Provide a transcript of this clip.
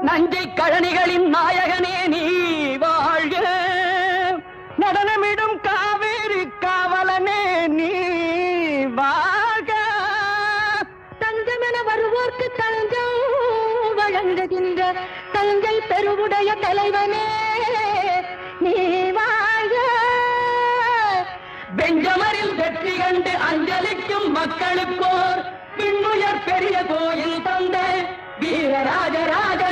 நஞ்சை கழனிகளின் நாயகனே நீ வாழ்க, நடனமிடும் காவேரி காவலனே நீ வாழ்க. தஞ்சமென வருவோர்க்கு தஞ்சம் வழங்குகின்ற தஞ்சை பெருவுடைய தலைவனே நீ வாழ்க. பெஞ்சமரில் வெற்றி கண்டு அஞ்சலிக்கும் மக்களுக்கோர் பின்னுயர் பெரிய கோயில் தந்த வீரராஜராஜ